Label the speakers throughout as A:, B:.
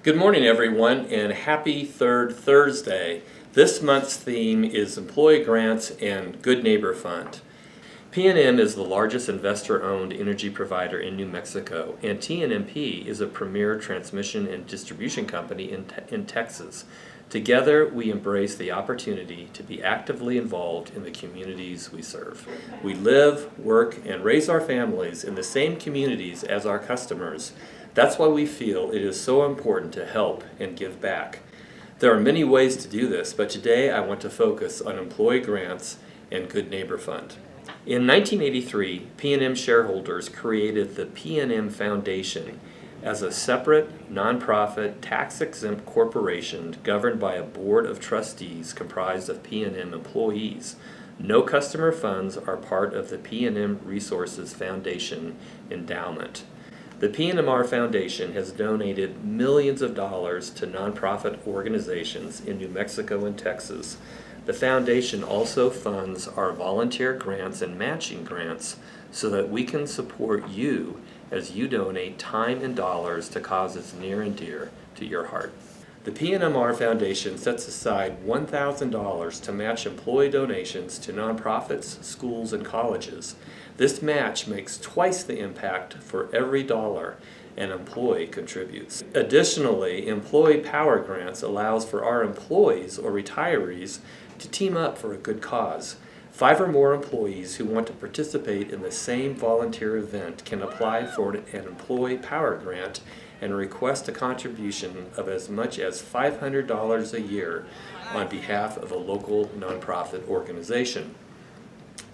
A: Good morning, everyone, and happy third Thursday. This month's theme is Employee Grants and Good Neighbor Fund. PNM is the largest investor-owned energy provider in New Mexico, and TNMP is a premier transmission and distribution company in Texas. Together, we embrace the opportunity to be actively involved in the communities we serve. We live, work, and raise our families in the same communities as our customers. That's why we feel it is so important to help and give back. There are many ways to do this, but today I want to focus on employee grants and Good Neighbor Fund. In 1983, PNM shareholders created the PNM Foundation as a separate, nonprofit, tax-exempt corporation governed by a board of trustees comprised of PNM employees. No customer funds are part of the PNM Resources Foundation endowment. The PNMR Foundation has donated millions of dollars to nonprofit organizations in New Mexico and Texas. The foundation also funds our volunteer grants and matching grants so that we can support you as you donate time and dollars to causes near and dear to your heart. The PNMR Foundation sets aside $1,000 to match employee donations to nonprofits, schools, and colleges. This match makes twice the impact for every dollar an employee contributes. Additionally, Employee Power Grants allows for our employees or retirees to team up for a good cause. 5 or more employees who want to participate in the same volunteer event can apply for an Employee Power Grant and request a contribution of as much as $500 a year on behalf of a local nonprofit organization.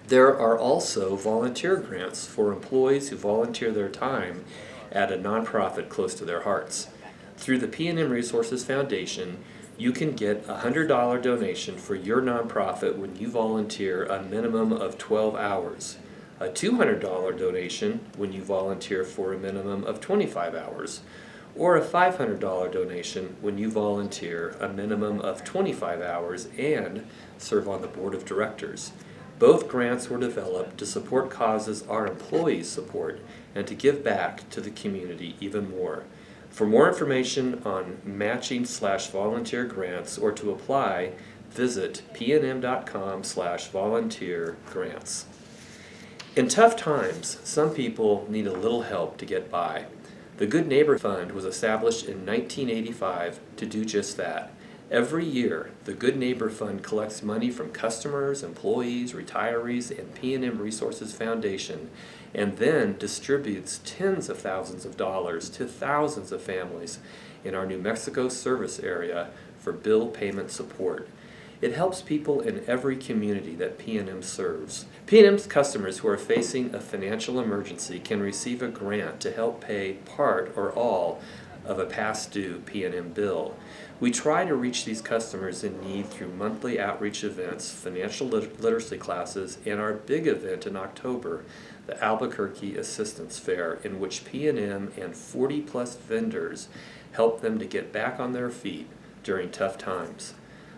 A: There are also volunteer grants for employees who volunteer their time at a nonprofit close to their hearts. Through the PNM Resources Foundation, you can get a $100 donation for your nonprofit when you volunteer a minimum of 12 hours, a $200 donation when you volunteer for a minimum of 25 hours, or a $500 donation when you volunteer a minimum of 25 hours and serve on the board of directors. Both grants were developed to support causes our employees support and to give back to the community even more. For more information on matching/volunteer grants or to apply, visit pnm.com/volunteer grants. In tough times, some people need a little help to get by. The Good Neighbor Fund was established in 1985 to do just that. Every year, the Good Neighbor Fund collects money from customers, employees, retirees, and PNM Resources Foundation, and then distributes tens of thousands of dollars to thousands of families in our New Mexico service area for bill payment support. It helps people in every community that PNM serves. PNM's customers who are facing a financial emergency can receive a grant to help pay part or all of a past due PNM bill. We try to reach these customers in need through monthly outreach events, financial literacy classes, and our big event in October, the Albuquerque Assistance Fair, in which PNM and 40-plus vendors help them to get back on their feet during tough times.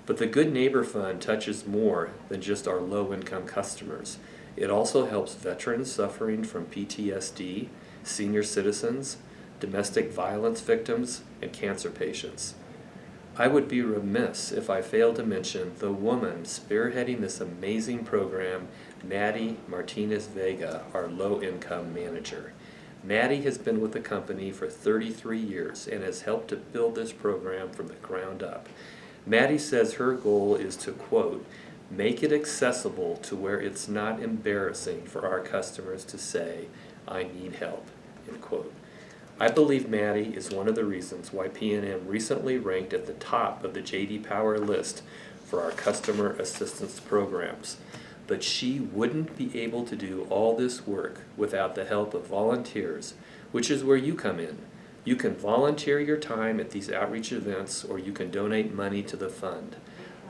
A: But the Good Neighbor Fund touches more than just our low-income customers. It also helps veterans suffering from PTSD, senior citizens, domestic violence victims, and cancer patients. I would be remiss if I failed to mention the woman spearheading this amazing program, Maddie Martinez Vega, our low-income manager. Maddie has been with the company for 33 years and has helped to build this program from the ground up. Maddie says her goal is to, quote, make it accessible to where it's not embarrassing for our customers to say, I need help, end quote. I believe Maddie is one of the reasons why PNM recently ranked at the top of the J.D. Power list for our customer assistance programs. But she wouldn't be able to do all this work without the help of volunteers, which is where you come in. You can volunteer your time at these outreach events, or you can donate money to the fund.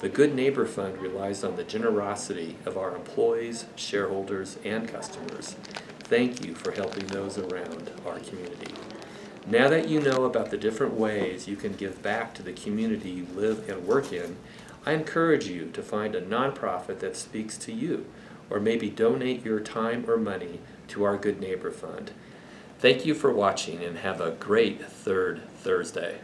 A: The Good Neighbor Fund relies on the generosity of our employees, shareholders, and customers. Thank you for helping those around our community. Now that you know about the different ways you can give back to the community you live and work in, I encourage you to find a nonprofit that speaks to you, or maybe donate your time or money to our Good Neighbor Fund. Thank you for watching and have a great third Thursday.